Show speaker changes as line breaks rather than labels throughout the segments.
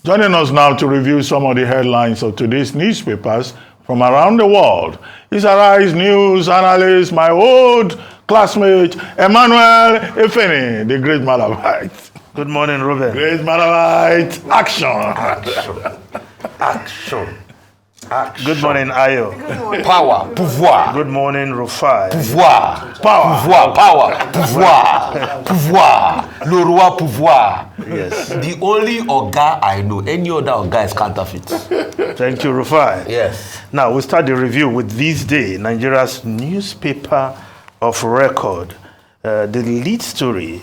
Joining us now to review some of the headlines of today's newspapers from around the world is Arise News analyst, my old classmate, Emmanuel Efeni, the great Malabite.
Good morning, Ruben.
Great Malabite. Action.
Action.
Good morning, Ayo.
Good morning.
Power. Pouvoir.
Good morning, Rufai.
Pouvoir. Pouvoir. Le roi pouvoir.
Yes.
The only Oga I know, any other Oga is counterfeit.
Thank you, Rufai.
Yes.
Now, we'll start the review with This Day, Nigeria's newspaper of record. The lead story.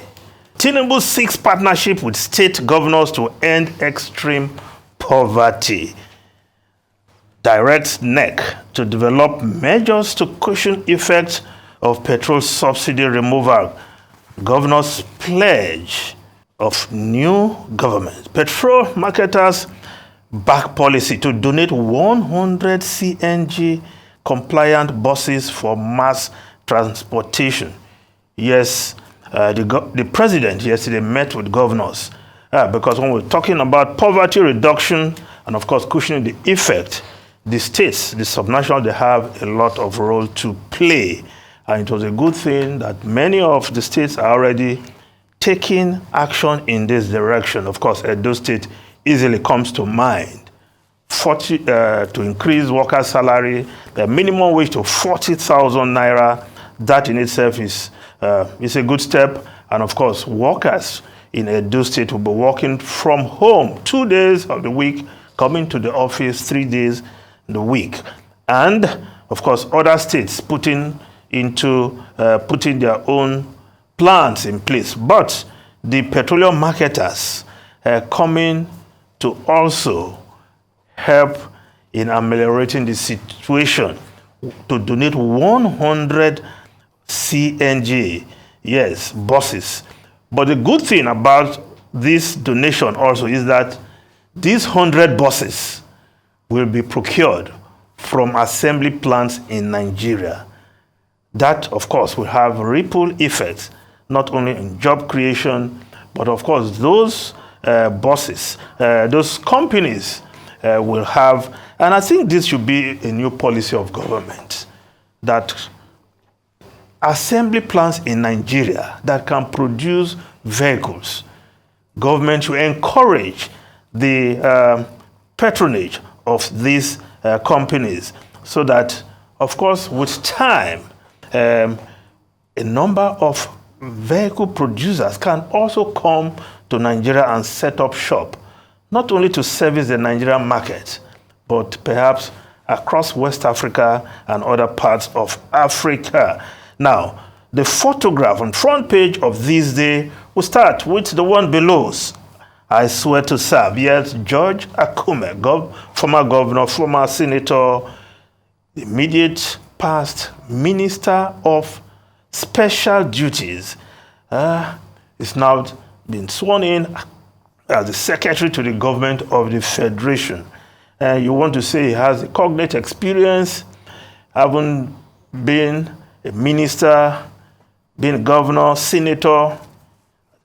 Tinubu seeks partnership with state governors to end extreme poverty. Directs NEC to develop measures to cushion effects of petrol subsidy removal. Governor's pledge of new government. Petrol marketers back policy to donate 100 CNG compliant buses for mass transportation. Yes, the president yesterday met with governors because when we're talking about poverty reduction and of course cushioning the effect, the states, the subnational, they have a lot of role to play. And it was a good thing that many of the states are already taking action in this direction. Of course, Edo State easily comes to mind. To increase workers' salary, the minimum wage to 40,000 naira. That in itself is a good step. And of course, workers in Edo State will be working from home 2 days of the week, coming to the office 3 days the week. And of course other states putting their own plans in place, but the petroleum marketers coming to also help in ameliorating the situation to donate 100 CNG buses. But the good thing about this donation also is that these 100 buses will be procured from assembly plants in Nigeria. That, of course, will have ripple effects, not only in job creation, but of course, those buses, those companies will have, and I think this should be a new policy of government, that assembly plants in Nigeria that can produce vehicles, government should encourage the patronage of these companies so that, of course, with time, a number of vehicle producers can also come to Nigeria and set up shop, not only to service the Nigerian market, but perhaps across West Africa and other parts of Africa. Now, the photograph on front page of This Day will start with the one below. I swear to serve. Yes, George Akume, former governor, former senator, immediate past minister of special duties, is now been sworn in as the secretary to the government of the federation. You want to say he has a cognate experience, having been a minister, being a governor, senator.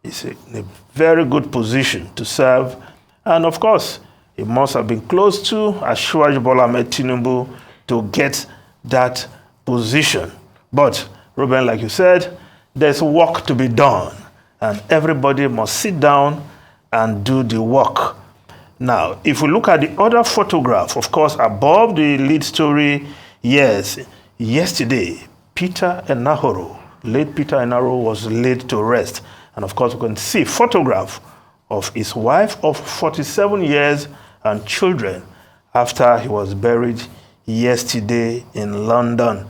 He's in a very good position to serve. And of course, he must have been close to Asiwaju Bola Ahmed Tinubu to get that position. But, Ruben, like you said, there's work to be done. And everybody must sit down and do the work. Now, if we look at the other photograph, of course, above the lead story, yes, yesterday, Peter Enahoro, late Peter Enahoro, was laid to rest. And of course, we can see a photograph of his wife of 47 years and children after he was buried yesterday in London.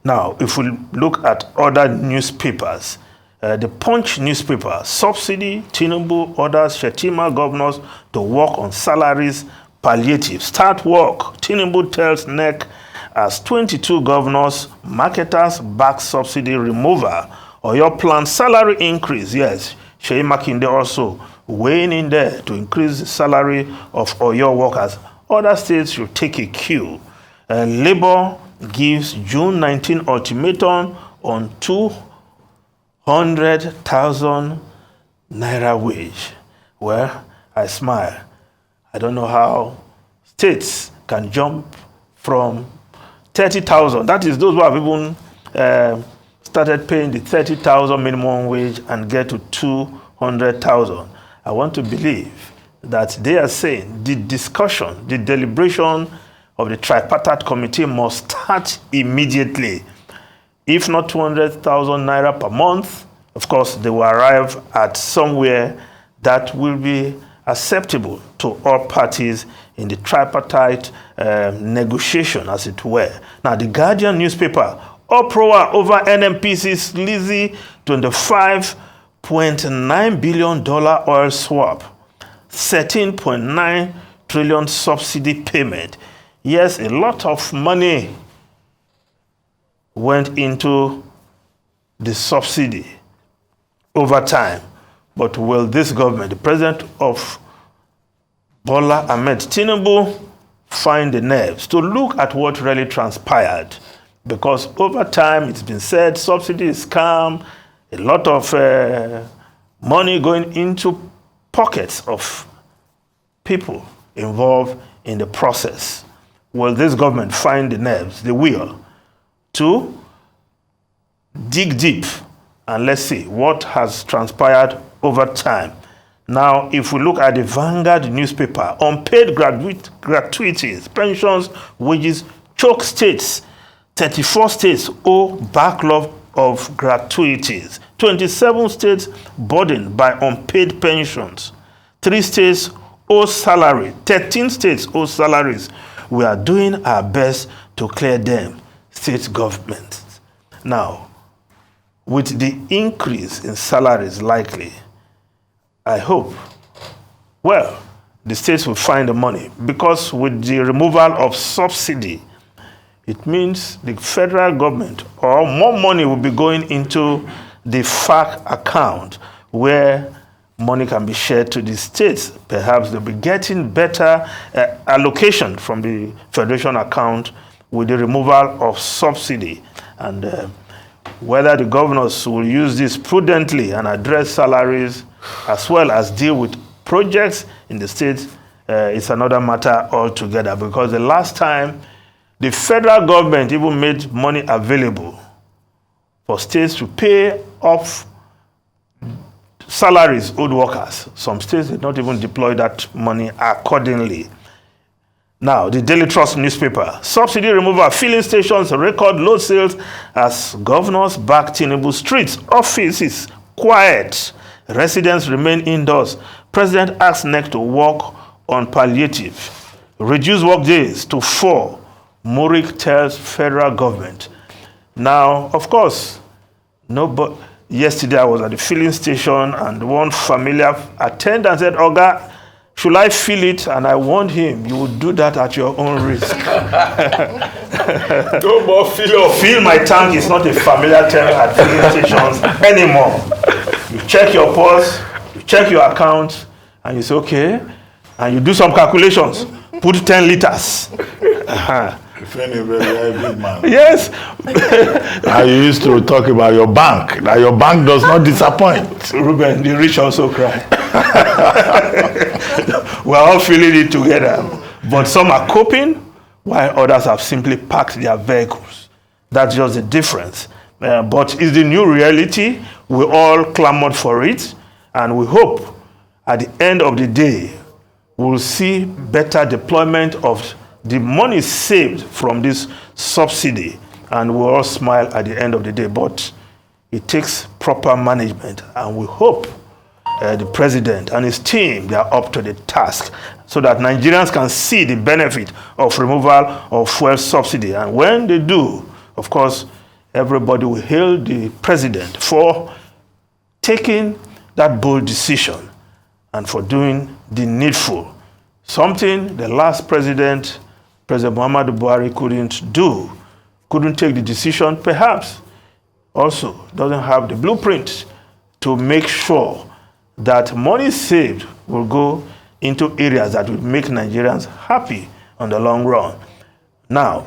Now, if we look at other newspapers, the Punch newspaper, Subsidy, Tinubu orders Shetima governors to work on salaries, Palliative, start work. Tinubu tells NEC as 22 governors, marketers back subsidy removal. Or your planned salary increase, yes. Sheyi Makinde also weighing in there to increase the salary of Oyo workers. Other states should take a cue. Labour gives June 19 ultimatum on 200,000 naira wage. Well, I smile. I don't know how states can jump from 30,000. That is those who have even started paying the 30,000 minimum wage and get to 200,000. I want to believe that they are saying the discussion, the deliberation of the tripartite committee must start immediately. If not 200,000 naira per month, of course, they will arrive at somewhere that will be acceptable to all parties in the tripartite negotiation, as it were. Now, the Guardian newspaper, uproar over NNPC's sleazy $25.9 billion oil swap, 13.9 trillion subsidy payment. Yes, a lot of money went into the subsidy over time. But will this government, the president of Bola Ahmed Tinubu, find the nerves to look at what really transpired? Because over time, it's been said, subsidy is scam, a lot of money going into pockets of people involved in the process. Will this government find the nerves, the will, to dig deep and let's see what has transpired over time? Now, if we look at the Vanguard newspaper, unpaid gratuities, pensions, wages choke states. 34 states owe backlog of gratuities. 27 states burdened by unpaid pensions. 3 states owe salary. 13 states owe salaries. We are doing our best to clear them, state governments. Now, with the increase in salaries likely, I hope, well, the states will find the money, because with the removal of subsidy, it means the federal government or more money will be going into the FAC account where money can be shared to the states. Perhaps they'll be getting better allocation from the federation account with the removal of subsidy. And whether the governors will use this prudently and address salaries as well as deal with projects in the states is another matter altogether, because the last time the federal government even made money available for states to pay off salaries owed workers. Some states did not even deploy that money accordingly. Now, the Daily Trust newspaper, subsidy removal, filling stations record low sales as governors back Tinubu. Streets, offices quiet, residents remain indoors. President asks NEC to work on palliative, reduce work days to 4. Murik tells federal government. Now, of course, yesterday I was at the filling station and one familiar attendant said, "Oga, should I fill it?" And I warned him, "You will do that at your own risk."
No more fill.
Fill my tank is not a familiar term at filling stations anymore. You check your pulse, you check your account, and you say, okay, and you do some calculations. Put 10 liters.
Very big man.
Yes.
I used to talk about your bank, that your bank does not disappoint.
Ruben, the rich also cry. We're all feeling it together. But some are coping, while others have simply parked their vehicles. That's just the difference. But it's the new reality. We all clamored for it. And we hope at the end of the day, we'll see better deployment of the money saved from this subsidy, and we'll all smile at the end of the day. But it takes proper management, and we hope the president and his team, they are up to the task so that Nigerians can see the benefit of removal of fuel subsidy. And when they do, of course, everybody will hail the president for taking that bold decision and for doing the needful. Something the last president, President Muhammadu Buhari, couldn't do, couldn't take the decision, perhaps also doesn't have the blueprint to make sure that money saved will go into areas that will make Nigerians happy on the long run. Now,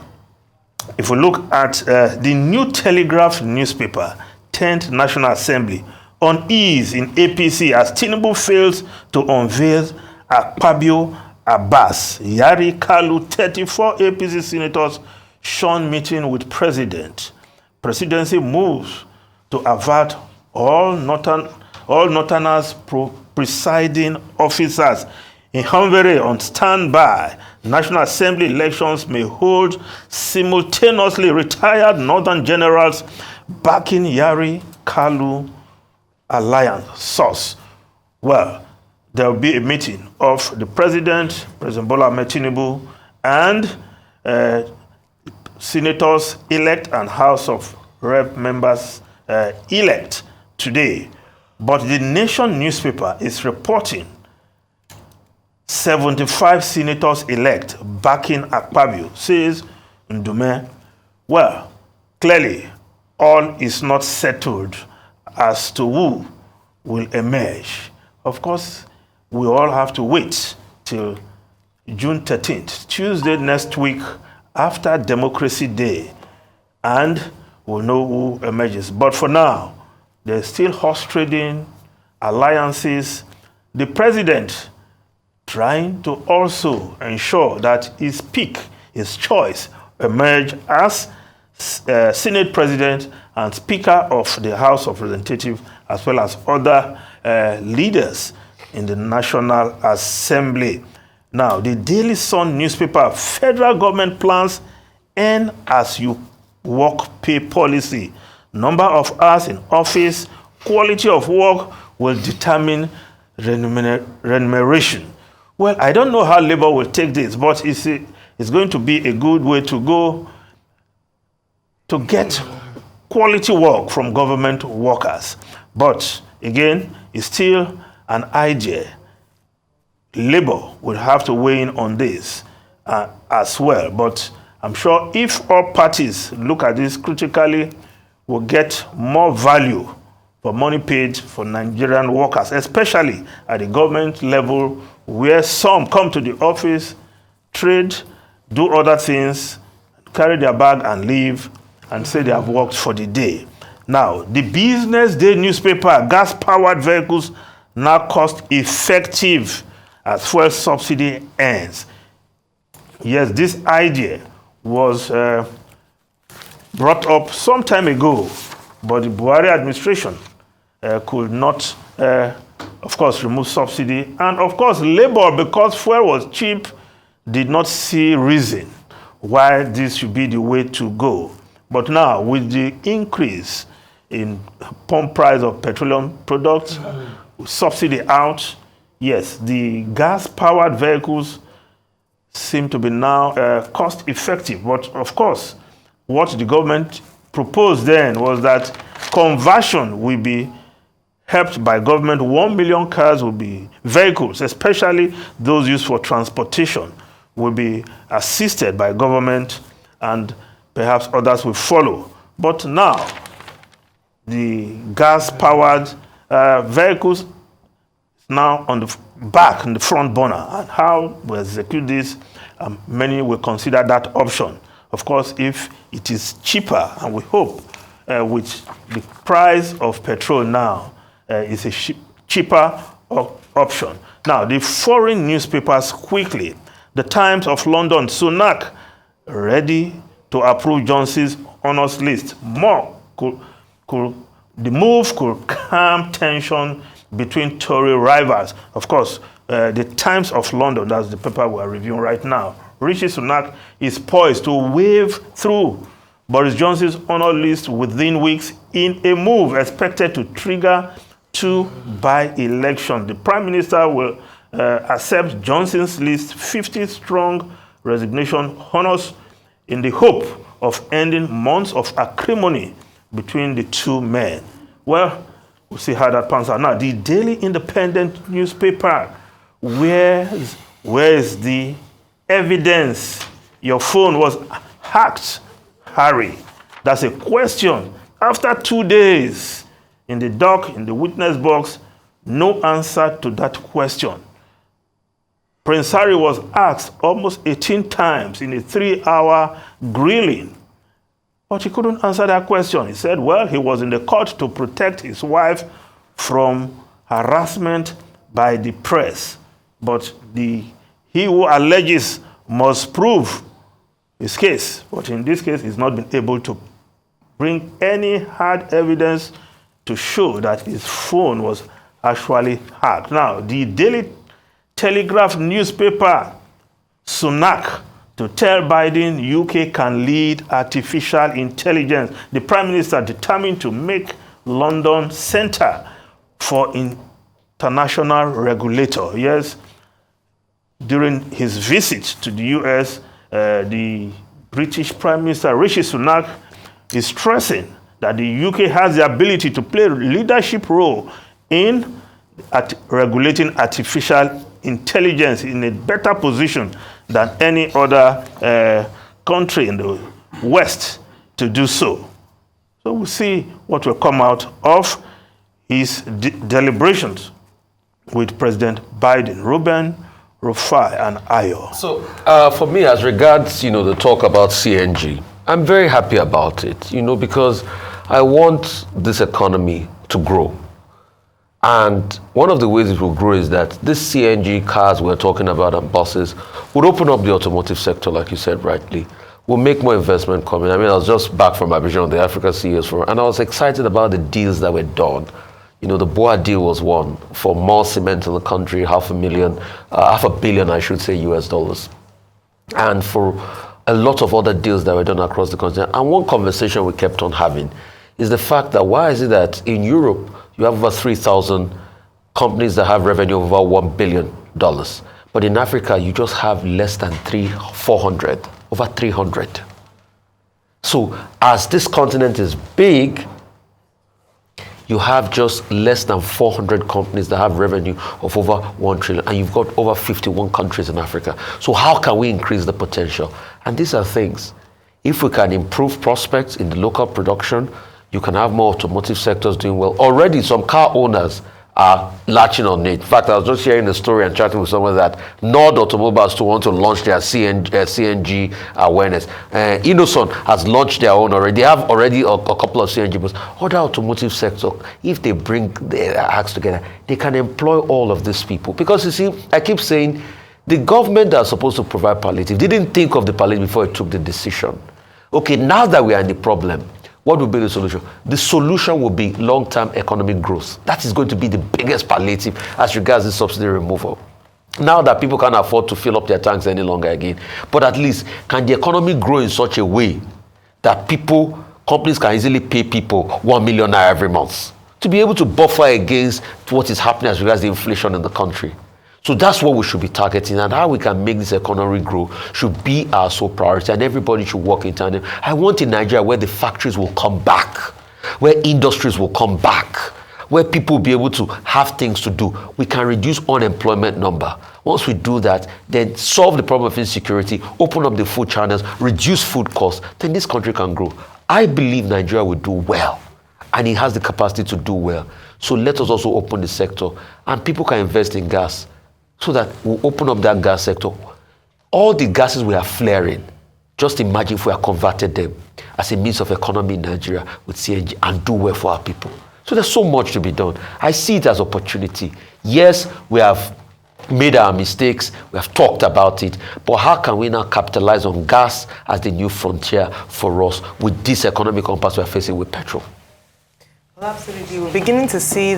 if we look at the New Telegraph newspaper, 10th National Assembly, on ease in APC as Tinubu fails to unveil Akpabio, Abbas, Yari, Kalu, 34 APC senators shun meeting with president. Presidency moves to avert all Northerners presiding officers in Hungary on standby. National Assembly elections may hold simultaneously. Retired Northern generals backing Yari Kalu alliance. Source. Well, there will be a meeting of the President Bola Ahmed Tinubu, and senators elect and House of Rep members elect today. But the Nation newspaper is reporting 75 senators elect backing Akpabio, says Ndume. Well, clearly, all is not settled as to who will emerge. Of course, we all have to wait till June 13th, Tuesday next week, after Democracy Day, and we'll know who emerges. But for now, there's still horse trading, alliances. The president trying to also ensure that his pick, his choice, emerge as Senate President and Speaker of the House of Representatives, as well as other leaders in the National Assembly. Now, the Daily Sun newspaper, federal government plans earn as you work pay policy. Number of hours in office, quality of work will determine remuneration. Well, I don't know how Labour will take this, but it's going to be a good way to go to get quality work from government workers. But again, it's still an idea. Labour will have to weigh in on this as well. But I'm sure if all parties look at this critically, we'll get more value for money paid for Nigerian workers, especially at the government level, where some come to the office, trade, do other things, carry their bag and leave, and say they have worked for the day. Now, the Business Day newspaper, gas-powered vehicles now cost effective as fuel subsidy ends. Yes, this idea was brought up some time ago, but the Buhari administration could not, of course, remove subsidy. And of course, Labour, because fuel was cheap, did not see reason why this should be the way to go. But now, with the increase in pump price of petroleum products, subsidy out, yes, the gas-powered vehicles seem to be now cost-effective. But of course, what the government proposed then was that conversion will be helped by government. 1 million cars will be vehicles, especially those used for transportation, will be assisted by government, and perhaps others will follow. But now, the gas-powered vehicles now on the back, in the front burner. And how we execute this, many will consider that option. Of course, if it is cheaper, and we hope with the price of petrol now is a cheaper option. Now, the foreign newspapers quickly. The Times of London, Sunak ready to approve Johnson's honours list. The move could calm tension between Tory rivals. Of course, the Times of London, that's the paper we are reviewing right now. Rishi Sunak is poised to wave through Boris Johnson's honour list within weeks in a move expected to trigger 2 by-elections. The Prime Minister will accept Johnson's list 50-strong resignation honours in the hope of ending months of acrimony between the two men. Well, we'll see how that pans out. Now, the Daily Independent newspaper, where is the evidence your phone was hacked, Harry? That's a question. After 2 days in the dock, in the witness box, no answer to that question. Prince Harry was asked almost 18 times in a 3-hour grilling, but he couldn't answer that question. He said, well, he was in the court to protect his wife from harassment by the press. but he who alleges must prove his case. But in this case, he's not been able to bring any hard evidence to show that his phone was actually hacked. Now, the Daily Telegraph newspaper, Sunak, to tell Biden UK can lead artificial intelligence. The Prime Minister determined to make London center for international regulator. Yes, during his visit to the US, the British Prime Minister Rishi Sunak is stressing that the UK has the ability to play a leadership role in regulating artificial intelligence in a better position than any other country in the West to do so. So we'll see what will come out of his deliberations with President Biden. Ruben, Rufai, and Ayo.
So for me, as regards, the talk about CNG, I'm very happy about it, because I want this economy to grow. And one of the ways it will grow is that this CNG cars we're talking about and buses would open up the automotive sector, like you said rightly. We'll make more investment coming. I was just back from Abidjan on the Africa CEOs Forum, and I was excited about the deals that were done. The Boa deal was one for more cement in the country, $500 million, I should say, US dollars. And for a lot of other deals that were done across the continent. And one conversation we kept on having is the fact that why is it that in Europe, you have over 3,000 companies that have revenue of over $1 billion. But in Africa, you just have less than 400, over 300. So as this continent is big, you have just less than 400 companies that have revenue of over 1 trillion, and you've got over 51 countries in Africa. So how can we increase the potential? And these are things. If we can improve prospects in the local production, you can have more automotive sectors doing well. Already, some car owners are latching on it. In fact, I was just hearing a story and chatting with someone that Nord Automobiles to want to launch their CNG awareness. Innoson has launched their own already. They have already a couple of CNG buses. Other automotive sector, if they bring their acts together, they can employ all of these people. Because you see, I keep saying, the government that's supposed to provide palliative didn't think of the palliative before it took the decision. Okay, now that we are in the problem, what will be the solution? The solution will be long-term economic growth. That is going to be the biggest palliative as regards the subsidy removal. Now that people can't afford to fill up their tanks any longer again, but at least can the economy grow in such a way that companies can easily pay people 1 million naira every month to be able to buffer against what is happening as regards the inflation in the country. So that's what we should be targeting, and how we can make this economy grow should be our sole priority, and everybody should work in tandem. I want in Nigeria where the factories will come back, where industries will come back, where people will be able to have things to do. We can reduce unemployment number. Once we do that, then solve the problem of insecurity, open up the food channels, reduce food costs, then this country can grow. I believe Nigeria will do well, and it has the capacity to do well. So let us also open the sector, and people can invest in gas, so that we'll open up that gas sector. All the gases we are flaring, just imagine if we are converted them as a means of economy in Nigeria with CNG and do well for our people. So there's so much to be done. I see it as opportunity. Yes, we have made our mistakes, we have talked about it, but how can we now capitalize on gas as the new frontier for us with this economic compass we're facing with petrol?
Well, absolutely. We're beginning to see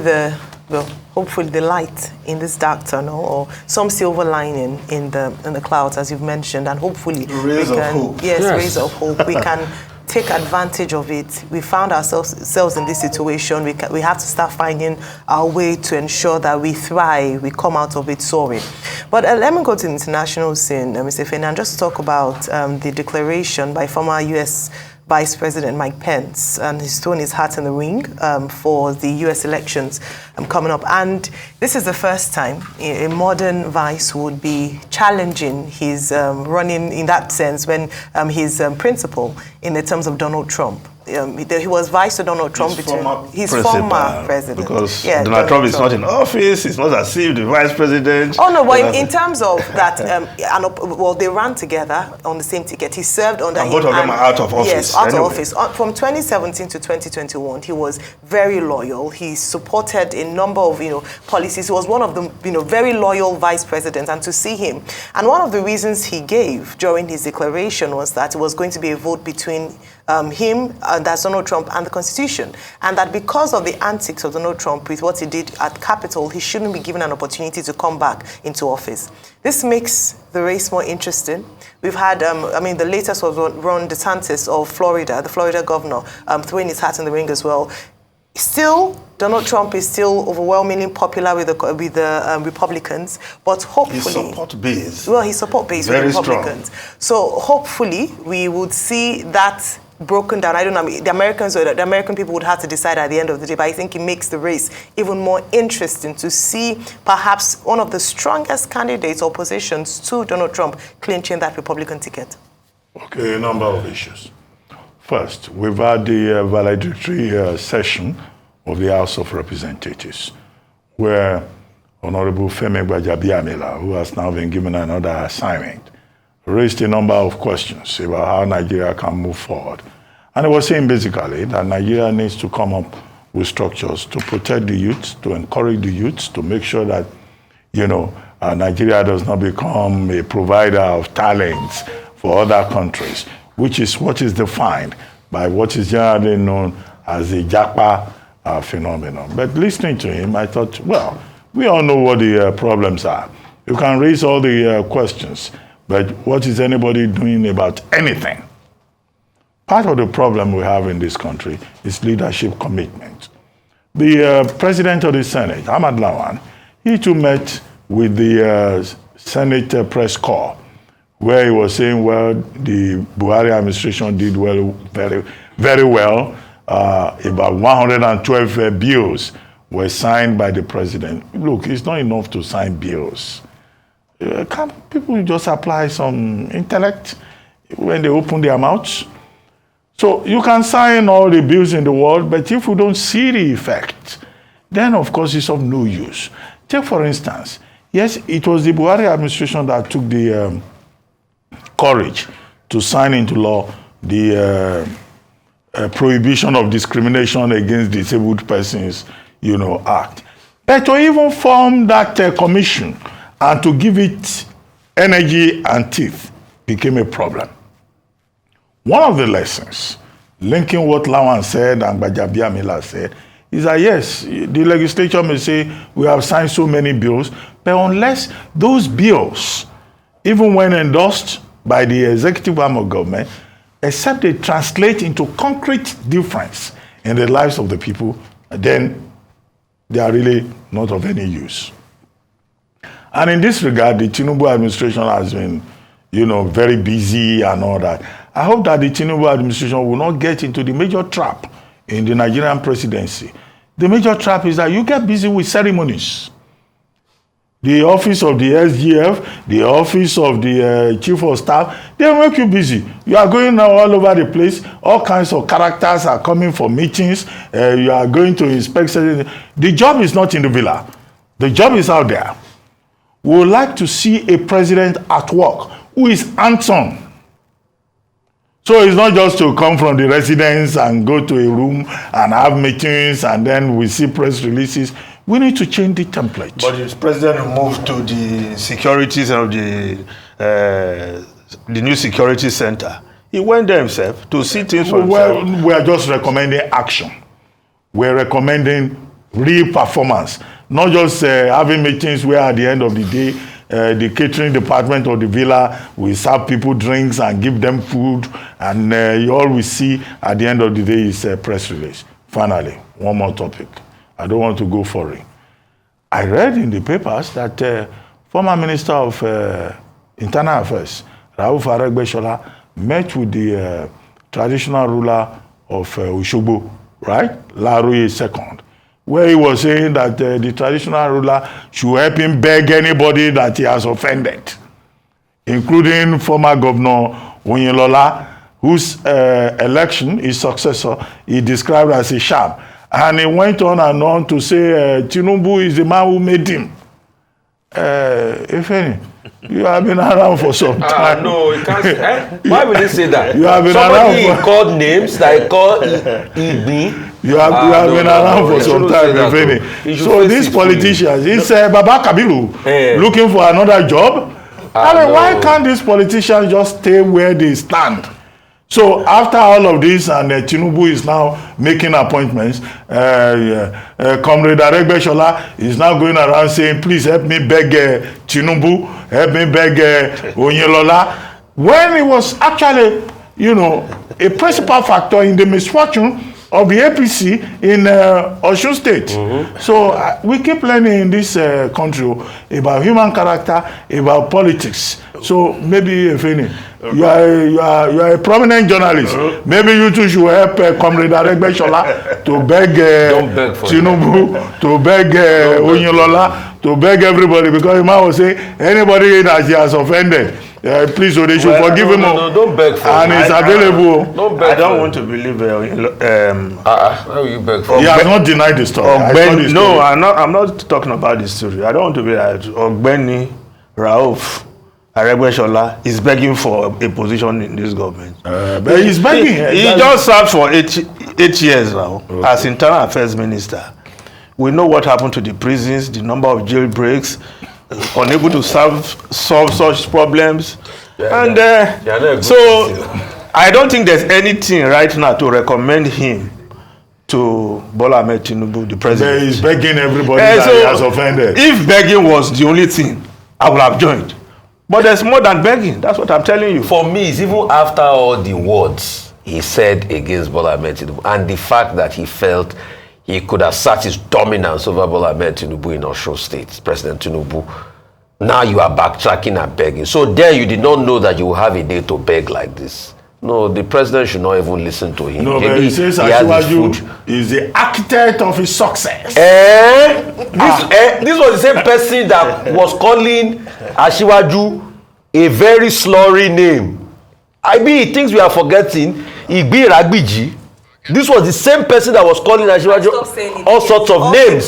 hopefully the light in this dark tunnel, or some silver lining in the clouds, as you've mentioned, and hopefully
rays of hope.
Yes, rays of hope. We can take advantage of it. We found ourselves in this situation. We have to start finding our way to ensure that we thrive, we come out of it soaring. But let me go to the international scene, Mr. Fene, and just talk about the declaration by former U.S. Vice President Mike Pence, and he's throwing his hat in the ring for the U.S. elections coming up. And this is the first time a modern vice would be challenging his running in that sense when his principle in the terms of Donald Trump. he was vice to Donald Trump. His former president.
Because Donald Trump is not in office. It's not as if the vice president.
Oh no, but in terms of that, they ran together on the same ticket. He served under him.
Both of them are out of office.
Yes, out of office. From 2017 to 2021, he was very loyal. He supported a number of policies. He was one of the very loyal vice presidents. And to see him, and one of the reasons he gave during his declaration was that it was going to be a vote between him, that's Donald Trump, and the Constitution. And that because of the antics of Donald Trump with what he did at Capitol, he shouldn't be given an opportunity to come back into office. This makes the race more interesting. We've had, the latest was Ron DeSantis of Florida, the Florida governor, throwing his hat in the ring as well. Still, Donald Trump is still overwhelmingly popular with the Republicans, but hopefully...
His support base.
Well, his support base with the Republicans. Strong. So hopefully we would see that broken down. I don't know, the American people would have to decide at the end of the day, but I think it makes the race even more interesting to see perhaps one of the strongest candidates or positions to Donald Trump clinching that Republican ticket.
Okay, a number of issues. First, we've had the valedictory session of the House of Representatives, where Honorable Femi Gbajabiamila, who has now been given another assignment, raised a number of questions about how Nigeria can move forward. And it was saying basically that Nigeria needs to come up with structures to protect the youth, to encourage the youth, to make sure that, Nigeria does not become a provider of talents for other countries, which is what is defined by what is generally known as the Japa phenomenon. But listening to him, I thought, well, we all know what the problems are. You can raise all the questions, but what is anybody doing about anything? Part of the problem we have in this country is leadership commitment. The president of the Senate, Ahmad Lawan, he too met with the Senate press corps, where he was saying, well, the Buhari administration did well, very, very well. About 112 bills were signed by the president. Look, it's not enough to sign bills. Can't people just apply some intellect when they open their mouths? So you can sign all the bills in the world, but if we don't see the effect, then of course it's of no use. Take for instance, yes, it was the Buhari administration that took the courage to sign into law the Prohibition of Discrimination Against Disabled Persons, Act. But to even form that commission and to give it energy and teeth became a problem. One of the lessons, linking what Lawan said and Gbajabiamila said, is that yes, the legislature may say we have signed so many bills, but unless those bills, even when endorsed by the executive arm of government, except they translate into concrete difference in the lives of the people, then they are really not of any use. And in this regard, the Tinubu administration has been, very busy and all that. I hope that the Tinubu administration will not get into the major trap in the Nigerian presidency. The major trap is that you get busy with ceremonies. The office of the SGF, the office of the chief of staff, they make you busy. You are going now all over the place. All kinds of characters are coming for meetings. You are going to inspect. The job is not in the villa. The job is out there. We would like to see a president at work who is hands-on. So it's not just to come from the residence and go to a room and have meetings and then we see press releases. We need to change the template. But
the president moved to the securities of the new security center. He went there himself to see things for himself.
Well, we are just recommending action. We're recommending real performance. Not just having meetings where at the end of the day, the catering department of the villa will serve people drinks and give them food, and all we see at the end of the day is a press release. Finally, one more topic. I don't want to go for it. I read in the papers that former Minister of Internal Affairs, Rauf Aregbesola, met with the traditional ruler of Osogbo, right? Laroye II, where he was saying that the traditional ruler should help him beg anybody that he has offended, including former Governor Oyinlola, whose election, his successor, he described as a sham. And he went on and on to say Tinubu is the man who made him. If any, you have been around for some time.
No, you can't. Why would he say that?
You have been
Somebody
around for...
called names that he called Igbi.
You have been around for some time, if any. So these politicians, it's Baba Kabiru looking for another job. I mean, why can't these politicians just stay where they stand? So after all of this, and Tinubu is now making appointments, Comrade Aregbesola is now going around saying, please help me beg Tinubu, help me beg Onyelola, when it was actually, you know, a principal factor in the misfortune of the APC in Osun State. So we keep learning in this country about human character, about politics. So maybe, if any, you are a prominent journalist. Maybe you too should help Comrade Aregbesola to beg Tinubu, to beg Onyelola, to beg everybody, because the man will say anybody that he has offended, please, so they should forgive him.
No, don't beg for
and it's available.
Don't beg
I don't want to believe.
how will you beg for?
He has not denied the story.
No, I'm not talking about the story. I don't want to be like Ogbeni Rauf Aregbesola is begging for a position in this government.
But he's begging.
He just served for 8 years now as Internal Affairs Minister. We know what happened to the prisons, the number of jailbreaks, unable to solve such problems. So I don't think there's anything right now to recommend him to Bola Ahmed Tinubu, the president.
He's begging everybody that he has offended.
If begging was the only thing, I would have joined. But there's more than begging. That's what I'm telling you.
For me, it's even after all the words he said against Bola Ahmed Tinubu and the fact that he felt he could assert his dominance over Bola Ahmed Tinubu in Osun State, President Tinubu. Now you are backtracking and begging. So there you did not know that you will have a day to beg like this. No, the president should not even listen to him.
No, but he says Asiwaju is the architect of his success.
This was the same person that was calling Asiwaju a very slurry name. I mean, he thinks we are forgetting. Igbi Ragbiji. This was the same person that was calling Asiwaju all sorts of names.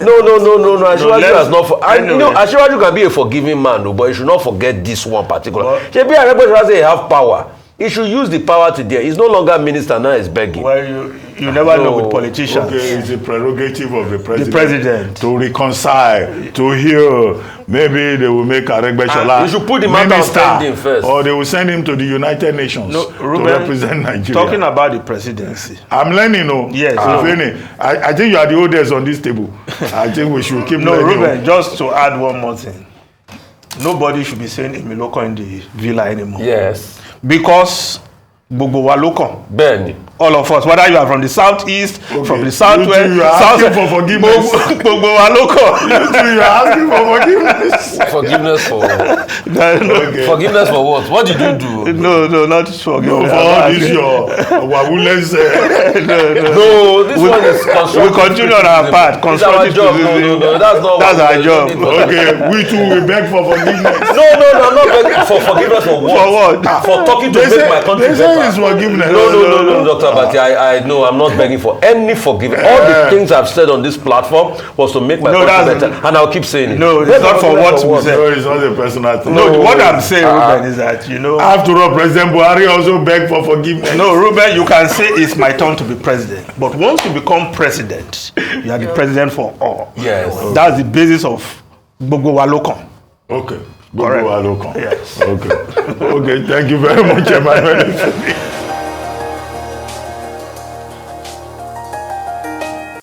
No. Asiwaju has not. Asiwaju can be a forgiving man, but you should not forget this one particular. Shebi Aregbesola say he have power. He should use the power to there. He's no longer minister now. He's begging.
Well, you never know with politicians.
Okay, it's a prerogative of the president to reconcile, to heal. Maybe they will make Aregbesola
you should put the matter on first,
or they will send him to the United Nations to represent Nigeria.
Talking about the presidency,
I'm learning.
Yes.
I think you are the oldest on this table. I think we should keep learning.
Ruben, just to add one more thing. Nobody should be saying Emiloko in the villa anymore.
Yes.
Because gbogbo wa lókàn.
Bẹ́ẹ̀ni.
All of us, whether you are from the southeast, from the southwest,
you are asking for forgiveness.
Gbogbo wa lókàn.
You are asking for forgiveness.
Forgiveness for
Okay.
Forgiveness for what? What did you do?
No, not forgiveness.
For all this your wawulence.
No, this one is constructive.
We continue on our part.
It's our job. No, that's
our job.
Okay, we too will beg for forgiveness.
No, I'm not begging for forgiveness for what?
For what?
For talking to make my country better.
They say it's forgiveness.
No, Dr. Abati, I know I'm not begging for any forgiveness. All the things I've said on this platform was to make my country better, and I'll keep saying it.
No, it's not for what we said.
No, it's not a personal thing.
No, what I'm saying, Ruben, is that,
after all, President Buhari also begged for forgiveness.
No, Ruben, you can say it's my turn to be president. But once you become president, you are the president for all.
Yes.
Okay. That's the basis of gbogbo wa lókàn.
Okay. Gbogbo wa lókàn.
Yes.
Okay. Okay, thank you very much, Emmanuel.